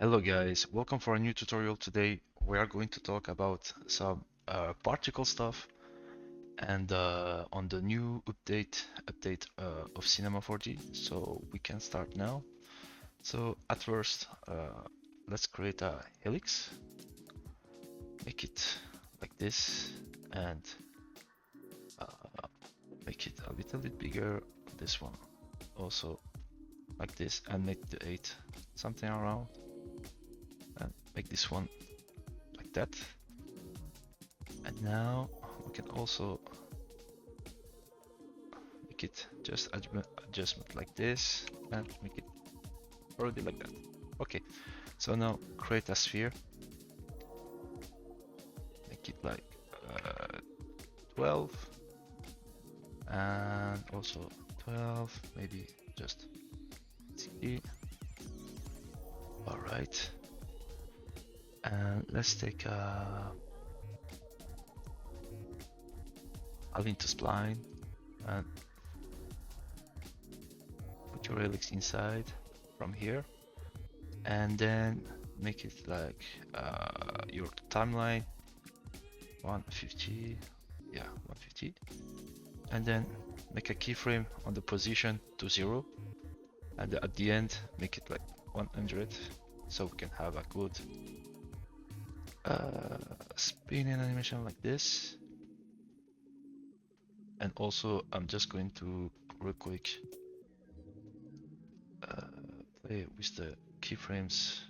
Hello guys, welcome for a new tutorial. Today we are going to talk about some particle stuff and on the new update of Cinema 4D. So we can start now. So at first, let's create a helix, make it like this, and make it a little bit bigger. This one also like this, and make the 8 something around, and make this one like that. And now we can also make it just adjustment like this and make it already like that. Okay, so now create a sphere, make it like 12 and also 12, maybe just 60. All right, and let's take a link to Spline and put your Helix inside from here, and then make it like your timeline 150, yeah, 150, and then make a keyframe on the position to 0, and at the end make it like 100, so we can have a good spinning animation like this. And also I'm just going to real quick play with the keyframes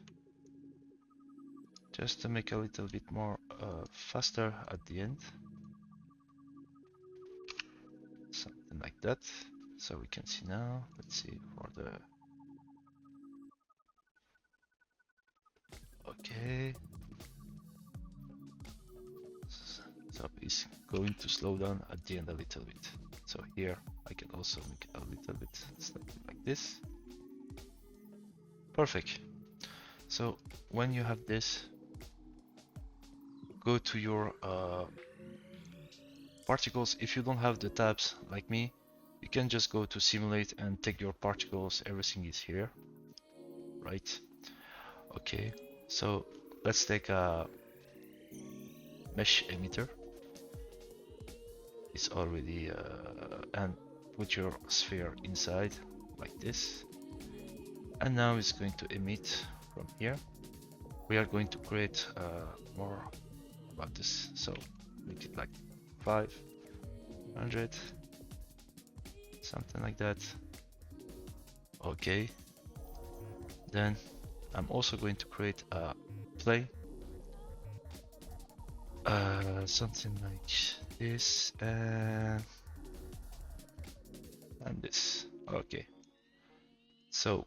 just to make a little bit more faster at the end, something like that. So we can see now, let's see for the okay, so it's going to slow down at the end a little bit. So here I can also make it a little bit slightly like this. Perfect. So when you have this, go to your particles. If you don't have the tabs like me, you can just go to simulate and take your particles. Everything is here, right? Okay, so let's take a mesh emitter. It's already and put your sphere inside like this, and now it's going to emit from here. We are going to create more about this, so make it like 500, something like that. Okay, then I'm also going to create a play, something like this and this. Okay, so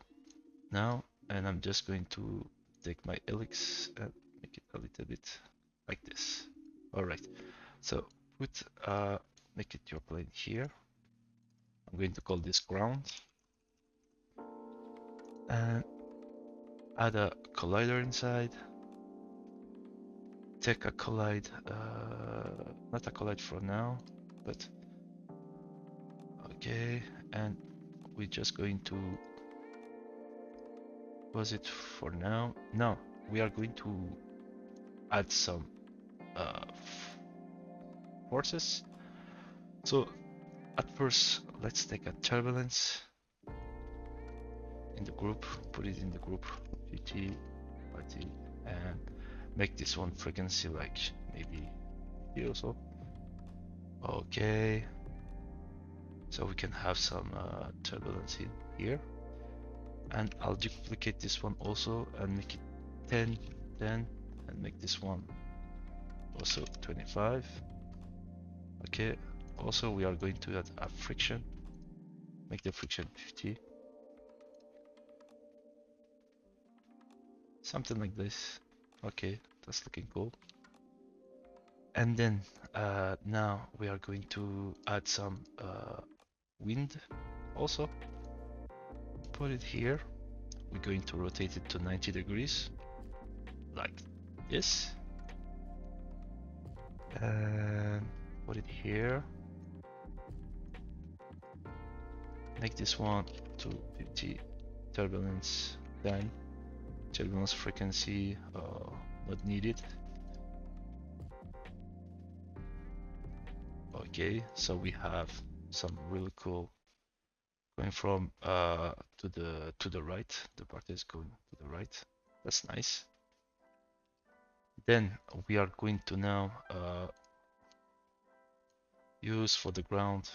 now, and I'm just going to take my helix and make it a little bit like this. All right, so put make it your plane here. I'm going to call this ground and add a collider inside. Take a collide, not a collide for now, but okay, and we're just going to pause it for now. Now we are going to add some forces. So at first, let's take a turbulence in the group, put it in the group 50, 40, and make this one frequency like maybe here or so. Okay, so we can have some turbulence in here, and I'll duplicate this one also and make it 10, 10, and make this one also 25. Okay, also we are going to add a friction, make the friction 50, something like this. Okay, that's looking cool. And then now we are going to add some wind also. Put it here. We're going to rotate it to 90 degrees like this, and put it here. Make this one to 50 turbulence, 10, turbulence frequency, not needed. Okay, so we have some really cool going from to the right. The part is going to the right. That's nice. Then we are going to now use for the ground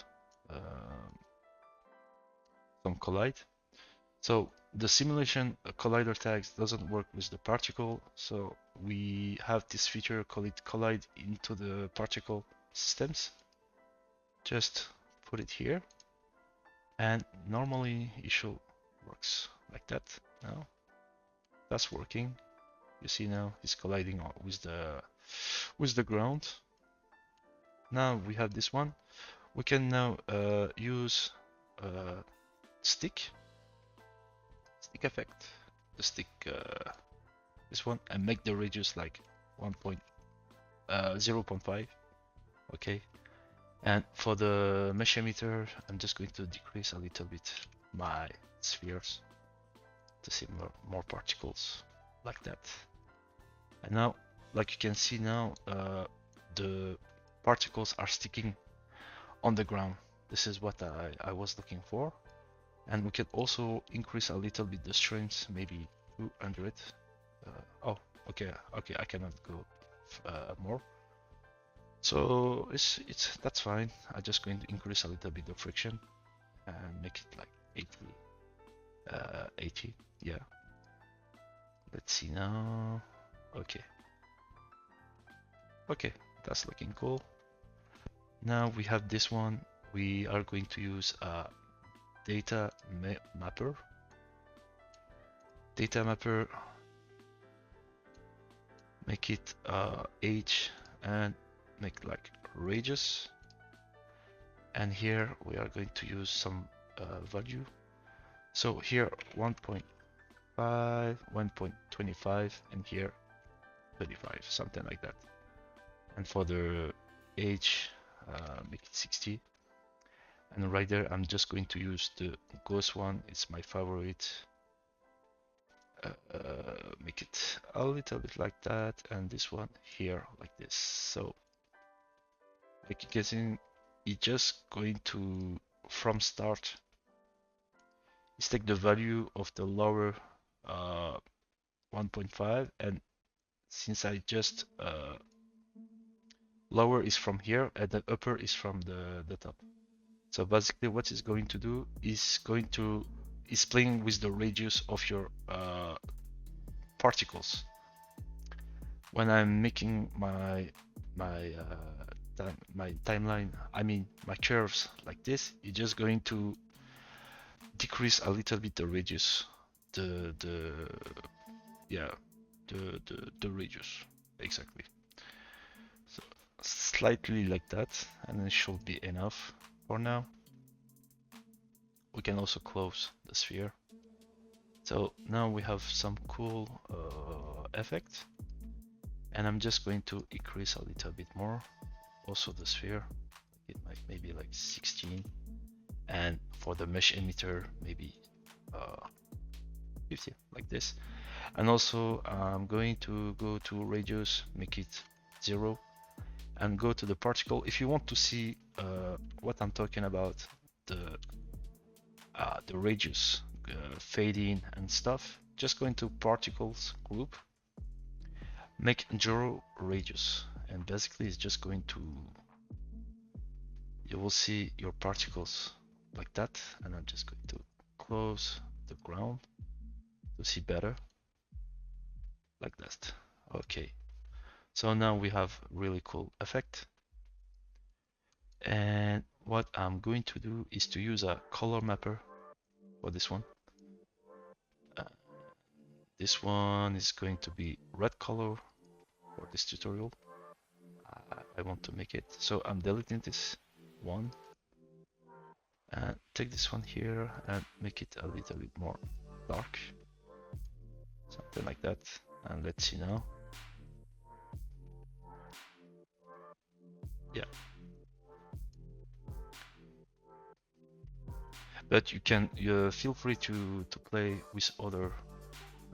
some collide. So the simulation collider tags doesn't work with the particle, so we have this feature called it collide into the particle systems. Just put it here, and normally it should works like that. Now that's working. You see now it's colliding with the ground. Now we have this one. We can now use stick effect, the stick this one, and make the radius like 0.5. Okay, and for the mesh emitter, I'm just going to decrease a little bit my spheres to see more particles like that. And now, like you can see now, the particles are sticking on the ground. This is what I was looking for. And we can also increase a little bit the strength, maybe 200. Oh, okay, I cannot go more. So that's fine. I'm just going to increase a little bit the friction and make it like 80. Yeah. Let's see now. Okay, that's looking cool. Now we have this one. We are going to use a data mapper. Data mapper. Make it age and make like radius. And here we are going to use some value. So here 1.5, 1.25, and here 35, something like that. And for the age, make it 60. And right there, I'm just going to use the ghost one. It's my favorite. Make it a little bit like that, and this one here like this. So, like you can see, it's just going to from start. Let's take the value of the lower 1.5, and since I just lower is from here and the upper is from the top. So basically what it's going to do is playing with the radius of your particles. When I'm making my timeline, I mean my curves like this, it's just going to decrease a little bit the radius, the radius exactly. So slightly like that, and it should be enough for now. We can also close the sphere. So now we have some cool effect, and I'm just going to increase a little bit more. Also the sphere, it might maybe like 16, and for the mesh emitter maybe 50, like this. And also I'm going to go to radius, make it 0, and go to the particle. If you want to see what I'm talking about, the radius fading and stuff, just go into particles group, make 0 radius, and basically it's just going to, you will see your particles like that. And I'm just going to close the ground to see better like that. Okay, so now we have really cool effect. And what I'm going to do is to use a color mapper for this one. This one is going to be red color for this tutorial. I want to make it, so I'm deleting this one and take this one here and make it a little bit more dark, something like that. And let's see now. Yeah, but you can feel free to play with other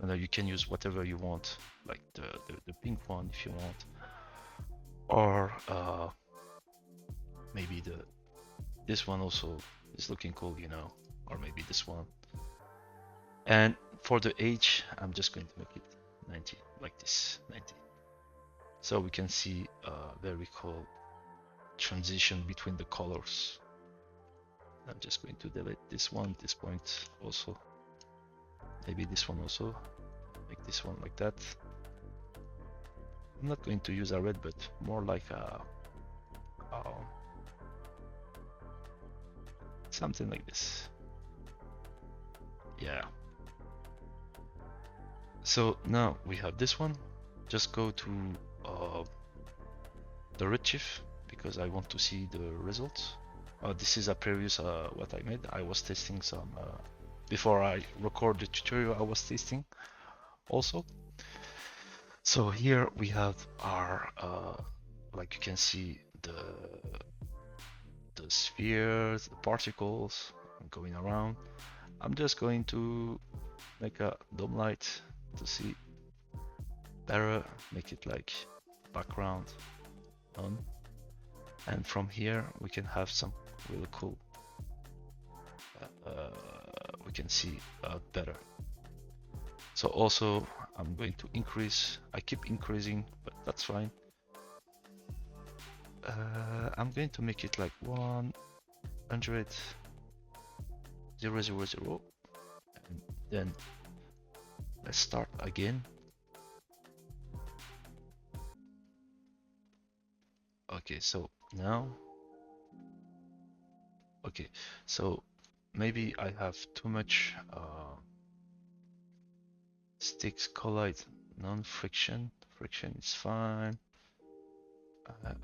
You can use whatever you want, like the pink one if you want, or maybe this one also is looking cool, you know, or maybe this one. And for the age, I'm just going to make it 90, like this, 90. So we can see a very cool transition between the colors. I'm just going to delete this one, this point also. Maybe this one also. Make this one like that. I'm not going to use a red, but more like a something like this. Yeah. So now we have this one. Just go to the Redshift because I want to see the results. This is a previous what I made. I was testing some before I record the tutorial. I was testing also. So here we have our like you can see the spheres, the particles going around. I'm just going to make a dome light to see better, make it like background on, and from here we can have some really cool we can see better. So also I'm going to increase, I keep increasing, but that's fine. I'm going to make it like 100 0 0 0, and then let's start again. Okay, so now, okay, so maybe I have too much sticks collide non-friction. Friction is fine.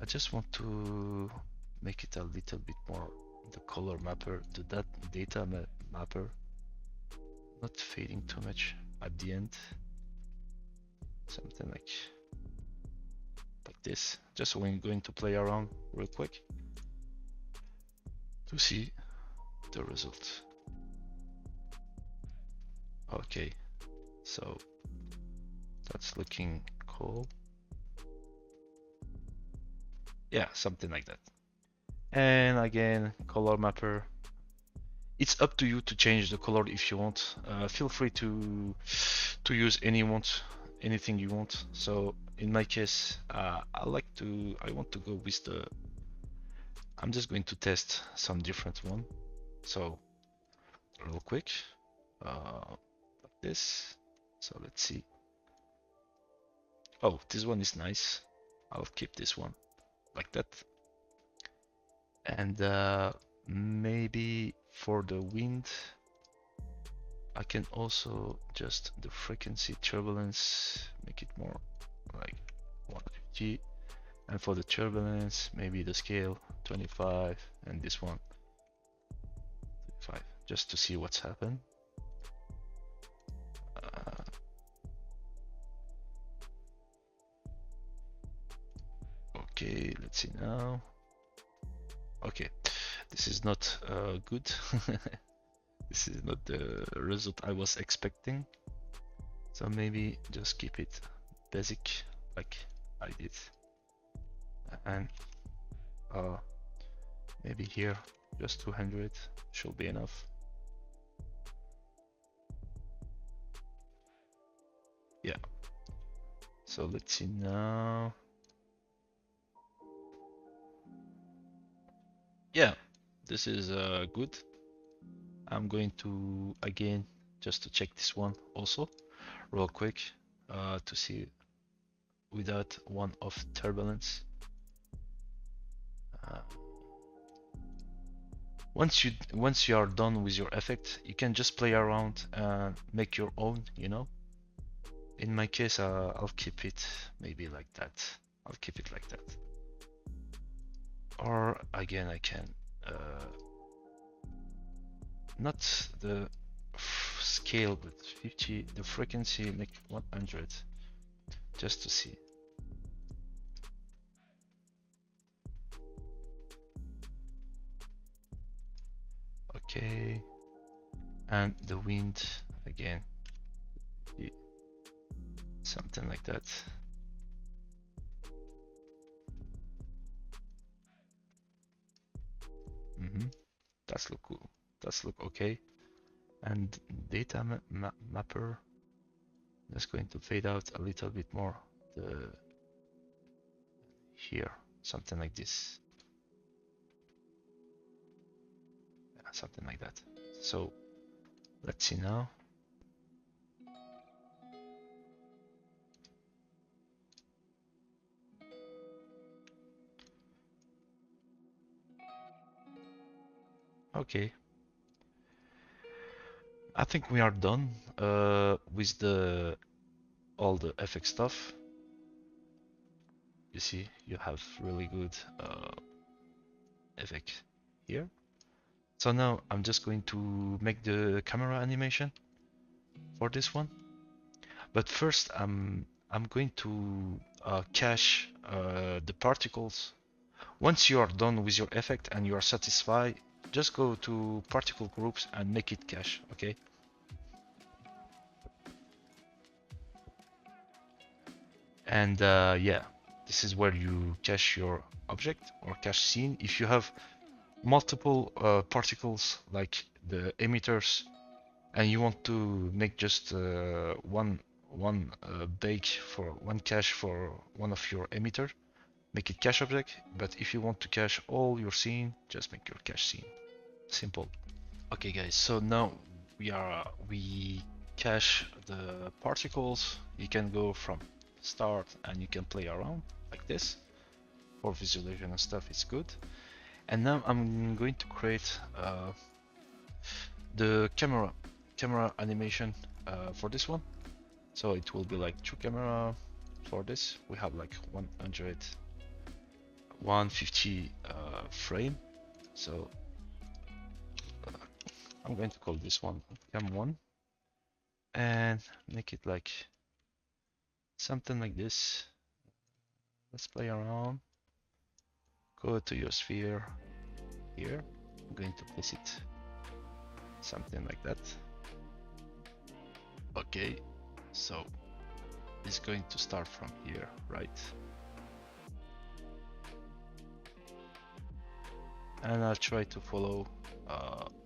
I just want to make it a little bit more the color mapper to that data mapper, not fading too much at the end. Something like this. Just when going to play around real quick to see the result. Okay, so that's looking cool. Yeah, something like that. And again, color mapper. It's up to you to change the color if you want. Feel free to use anything you want. So in my case, I want to go with the. I'm just going to test some different one. So real quick, like this. So let's see. Oh, this one is nice. I'll keep this one like that. And maybe for the wind, I can also just the frequency turbulence, make it more like 150. And for the turbulence, maybe the scale 25 and this one 5, just to see what's happened. Okay, let's see now. Okay, this is not good. This is not the result I was expecting. So maybe just keep it basic like I did. And maybe here just 200 should be enough. Yeah. So let's see now. Yeah, this is good. I'm going to again just to check this one also real quick to see without one of turbulence. Once you are done with your effect, you can just play around and make your own, you know. In my case, I'll keep it maybe like that. I'll keep it like that. Or again, I can not the scale, but 50, the frequency, make 100, just to see. Okay, and the wind again. something like that. That's look cool. That's look okay. And data mapper, that's going to fade out a little bit more. The here, something like this. Yeah, something like that. So let's see now. Okay, I think we are done with the all the FX stuff. You see, you have really good FX here. So now I'm just going to make the camera animation for this one. But first, I'm going to cache the particles. Once you are done with your effect and you are satisfied, just go to particle groups and make it cache, okay? And yeah, this is where you cache your object or cache scene. If you have multiple particles like the emitters and you want to make just one bake for one cache for one of your emitter, make it cache object. But if you want to cache all your scene, just make your cache scene. Simple. Okay guys, so now we cache the particles. You can go from start and you can play around like this for visualization and stuff. It's good. And now I'm going to create the camera animation for this one. So it will be like true camera. For this we have like 150 frame. So I'm going to call this one cam1 and make it like something like this. Let's play around. Go to your sphere here. I'm going to place it something like that. Okay, so it's going to start from here, right? And I'll try to follow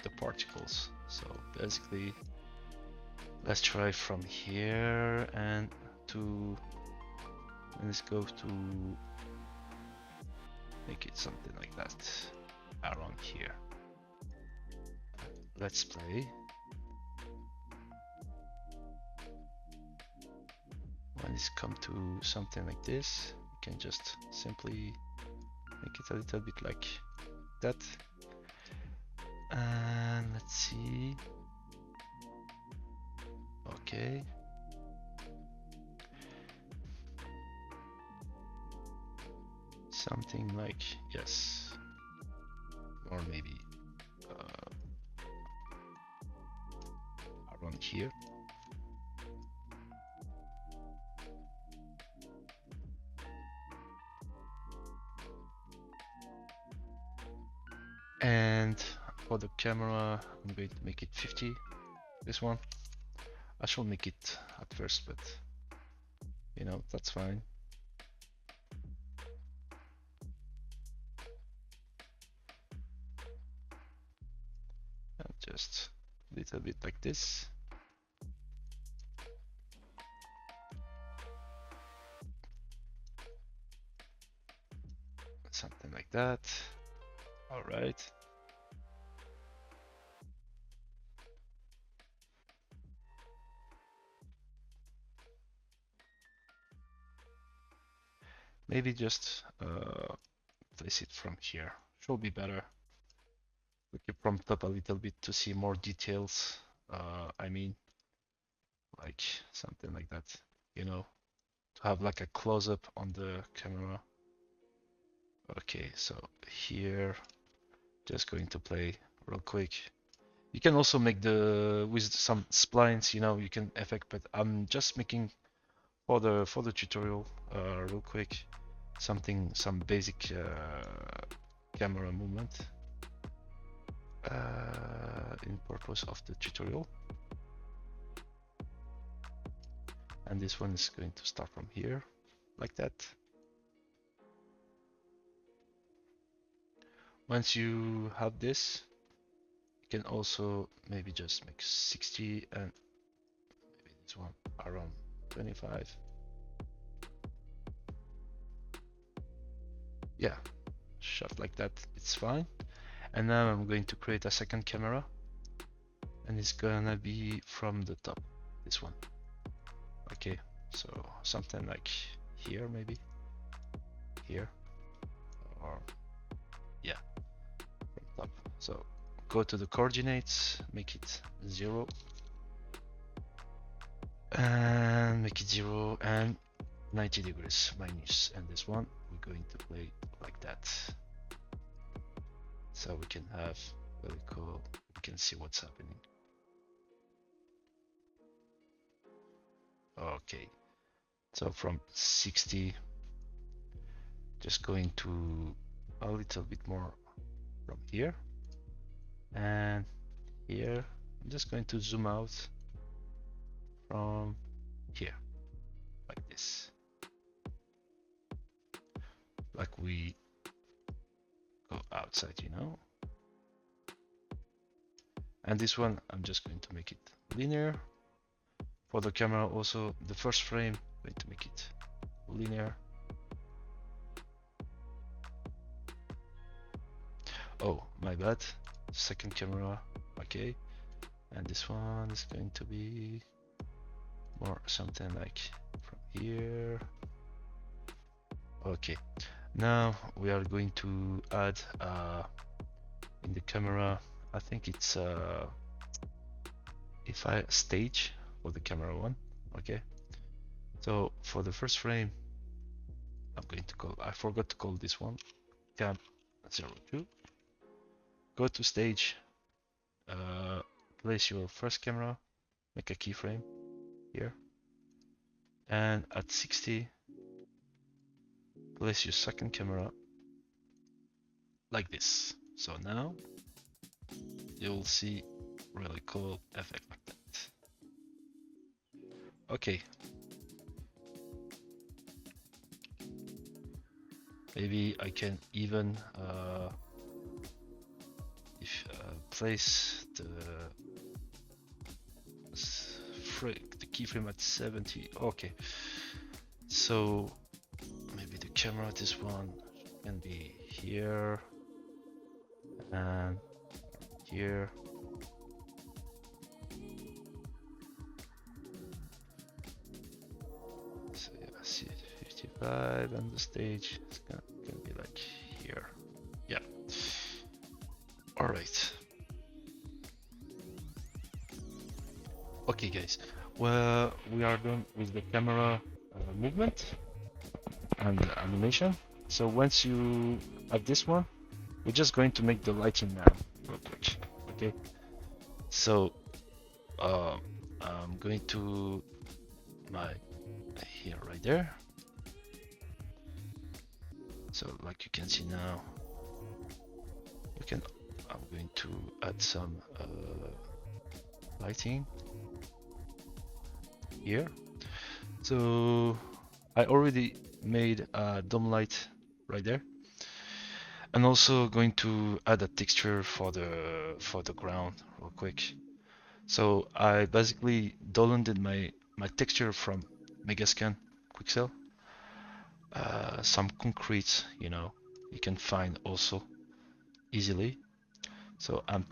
the particles. So basically, let's try from here and let's go to make it something like that around here. Let's play. When it's come to something like this, you can just simply make it a little bit like that. And let's see. Okay. Something like, yes. Or maybe around here. And for the camera, I'm going to make it 50. This one. I should make it at first, but you know, that's fine. And just a little bit like this. Something like that. All right. Maybe just place it from here. Should be better. We can prompt up a little bit to see more details. I mean, like something like that, you know, to have like a close-up on the camera. Okay, so here, just going to play real quick. You can also make the with some splines, you know, you can effect, but I'm just making for the tutorial real quick some basic camera movement in purpose of the tutorial. and this one is going to start from here, like that. Once you have this, you can also maybe just make 60 and maybe this one around 25. Yeah, shot like that, it's fine. And now I'm going to create a second camera, and it's gonna be from the top, this one. Okay, so something like here, maybe here, or yeah, from top. So go to the coordinates, make it 0, and make it 0 and 90 degrees minus, and this one we're going to play like that, so we can have really cool, we can see what's happening. Okay, so from 60, just going to a little bit more from here, and here I'm just going to zoom out from here, like this, like we go outside, you know. And this one I'm just going to make it linear. For the camera also, the first frame, I'm going to make it linear. Oh, my bad. Second camera, okay. And this one is going to be more something like from here. Okay, now we are going to add in the camera, I think it's if I stage for the camera one. Okay, so for the first frame, I'm going to call, I forgot to call this one cam 02. Go to stage, place your first camera, make a keyframe here, and at 60 place your second camera like this. So now you'll see really cool effect like that. Okay, maybe I can even place the keyframe at 70. Okay, so maybe the camera, this one can be here and here. So yeah, see 55, and the stage is gonna be like here. Yeah. All right. Okay, guys. Well, we are done with the camera movement and the animation. So once you have this one, we're just going to make the lighting now real quick. Okay. So I'm going to my here right there. So like you can see now, you can. I'm going to add some lighting here. So I already made a dome light right there, and also going to add a texture for the ground real quick. So I basically downloaded my texture from Megascan Quixel. Some concrete, you know, you can find also easily. So I'm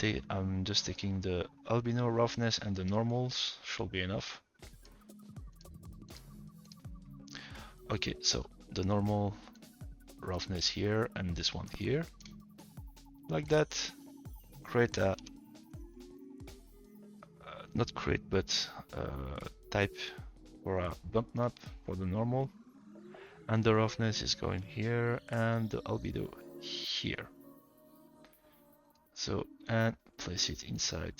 just taking the albino roughness, and the normals should be enough. Okay, so the normal roughness here and this one here, like that. Create a not create, but type for a bump map for the normal, and the roughness is going here and the albedo here. So, and place it inside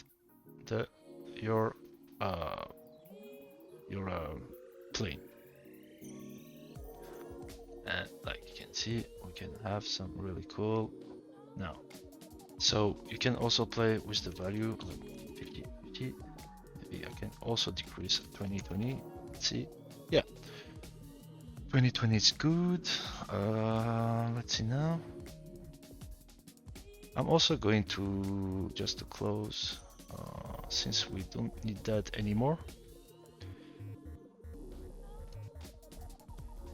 your plane, and like you can see, we can have some really cool now. So you can also play with the value, like 50, 50. Maybe I can also decrease 20, 20. Let's see. 2020 is good. Let's see now. I'm also going to just to close since we don't need that anymore.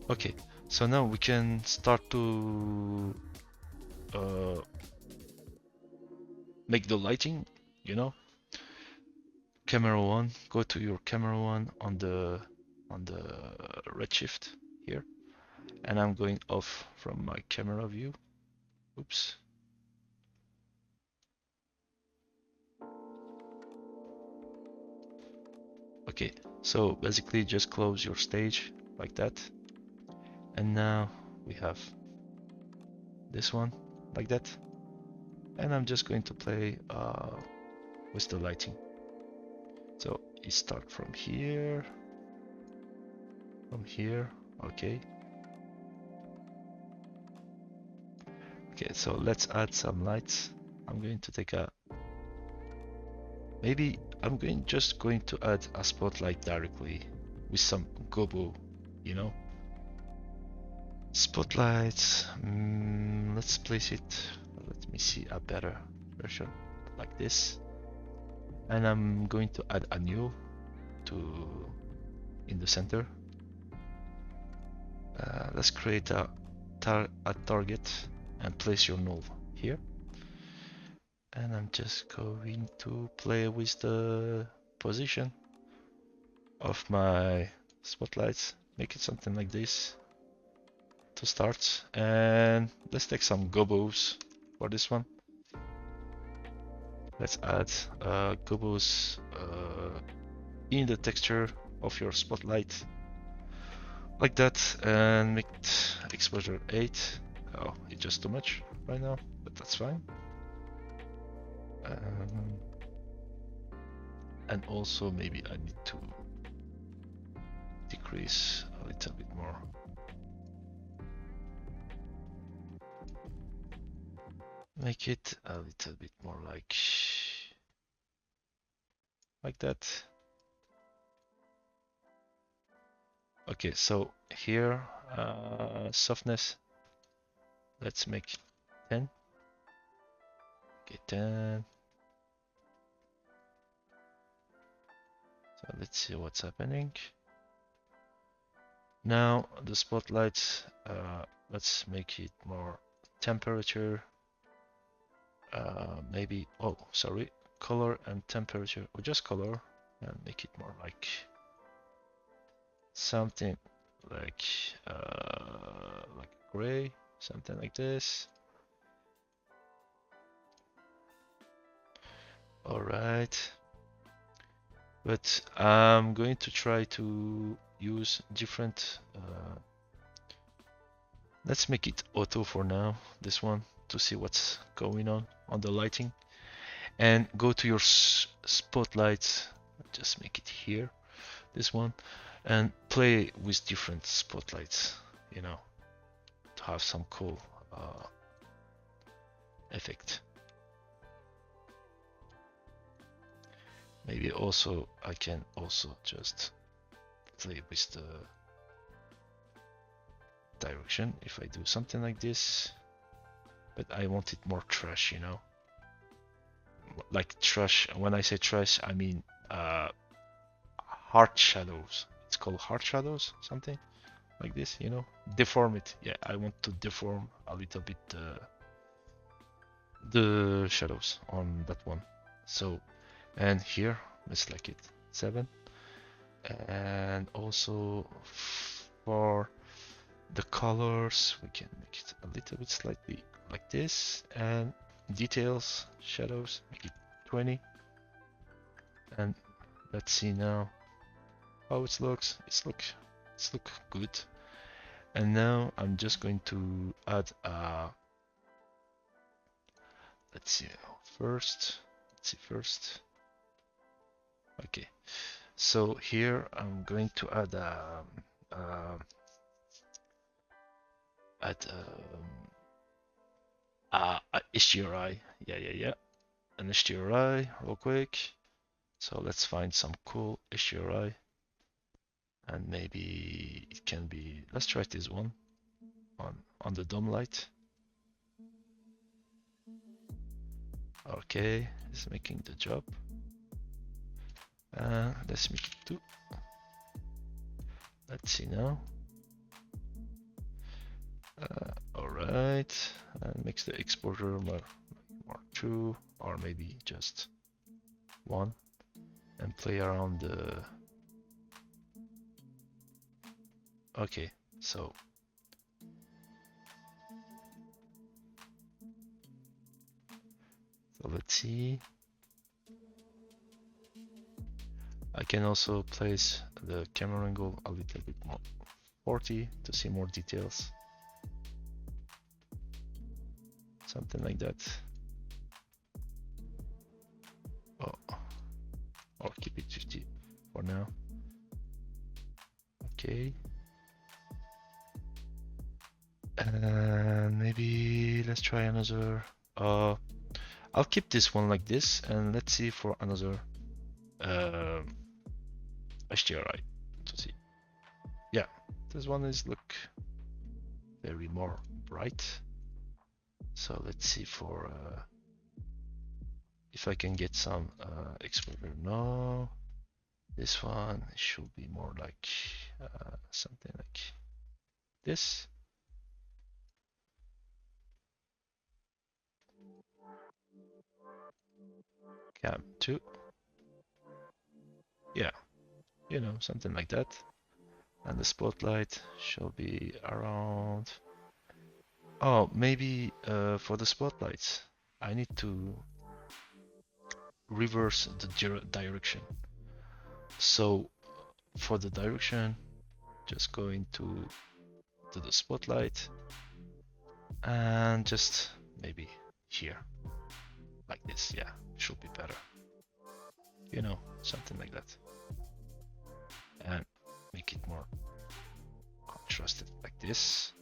Okay, so now we can start to make the lighting, you know. Camera one, go to your camera one on the Redshift here, and I'm going off from my camera view. Oops. Okay, so basically just close your stage like that, and now we have this one like that, and I'm just going to play with the lighting. So you start from here, okay. Okay, so let's add some lights. I'm going to take a, maybe I'm just going to add a spotlight directly with some gobo, you know. Spotlights, let's place it, let me see a better version like this. And I'm going to add a new to in the center. Let's create a target and place your null here. And I'm just going to play with the position of my spotlights, make it something like this to start. And let's take some gobos for this one. Let's add gobos in the texture of your spotlight like that, and make exposure 8. Oh, it's just too much right now, but that's fine. And also maybe I need to decrease a little bit more. Make it a little bit more like that. Okay, so here softness, let's make 10. Okay, 10. So let's see what's happening. Now the spotlights, let's make it more temperature. Maybe, oh, sorry, color and temperature, or just color, and make it more like something like gray, something like this. All right, but I'm going to try to use different. Let's make it auto for now. This one to see what's going on the lighting, and go to your spotlights. Just make it here, this one, and play with different spotlights, you know, to have some cool effect. Maybe also I can also just play with the direction if I do something like this, but I want it more trash, you know, like trash. When I say trash, I mean hard shadows. It's called hard shadows, something like this, you know, deform it. Yeah, I want to deform a little bit the shadows on that one. So, and here let's like it 7, and also for the colors we can make it a little bit slightly like this, and details, shadows, make it 20. And let's see now how it looks. It's look good. And now I'm just going to add let's see first. Okay, so here I'm going to add HDRI. Yeah, an HDRI real quick. So let's find some cool HDRI, and maybe it can be let's try this one on the dome light. Okay, it's making the job. Let's make it 2. Let's see now. All right, and makes the exposure more 2, or maybe just 1, and play around the. Okay, so let's see. I can also place the camera angle a little bit more 40 to see more details. Something like that. Oh, or keep it 50 for now. Okay. And maybe let's try another. I'll keep this one like this, and let's see for another HDRI to see. Yeah, this one is look very more bright. So let's see for if I can get some exposure. No, this one should be more like something like this. Cam 2. Yeah, you know, something like that. And the spotlight should be around. Oh, maybe for the spotlights, I need to reverse the direction. So for the direction, just go into the spotlight and just maybe here, like this. Yeah, should be better. You know, something like that. And make it more contrasted like this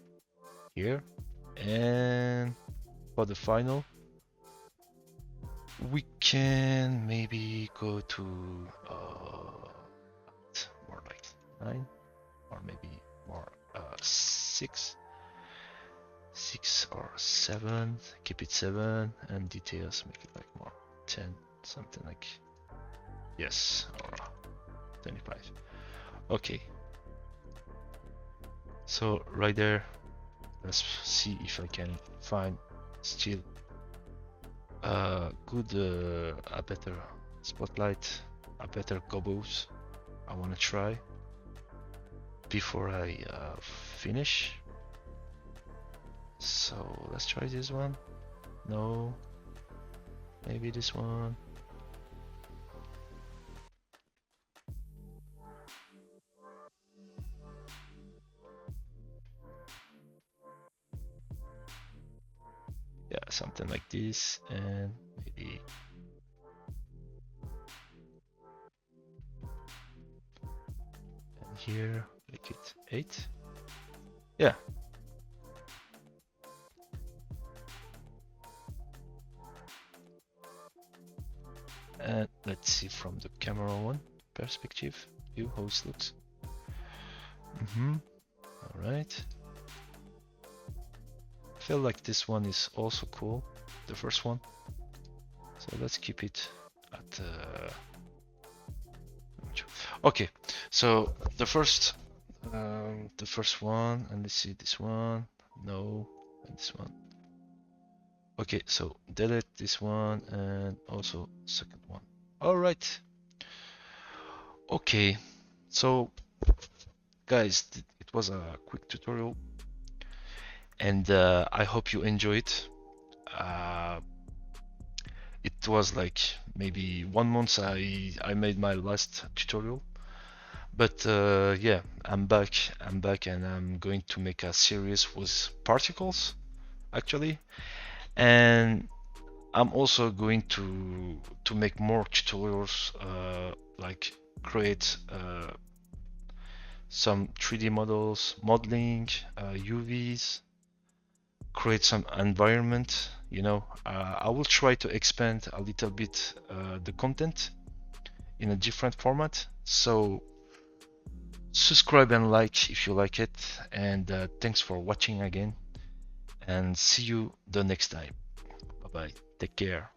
here. And for the final, we can maybe go to more like 9, or maybe more 6 or 7. Keep it 7, and details make it like more 10, something like, yes, or 25. Okay, so right there, let's see if I can find still good a better spotlight, a better gobos I want to try before I finish. So let's try this one. No, maybe this one. Yeah, something like this, and maybe and here make it 8. Yeah. And let's see from the camera 1 perspective view how it looks. All right. I feel like this one is also cool, the first one. So let's keep it at okay. So the first one, and let's see this one. No, and this one. Okay, so delete this one and also second one. All right. Okay, so guys, it was a quick tutorial, and I hope you enjoy it. It was like maybe 1 month I made my last tutorial, but yeah, I'm back, and I'm going to make a series with particles actually, and I'm also going to make more tutorials, like create some 3D models, modeling, UVs, create some environment. You know, I will try to expand a little bit the content in a different format. So Subscribe and like if you like it, and thanks for watching again, and see you the next time. Bye bye. Take care.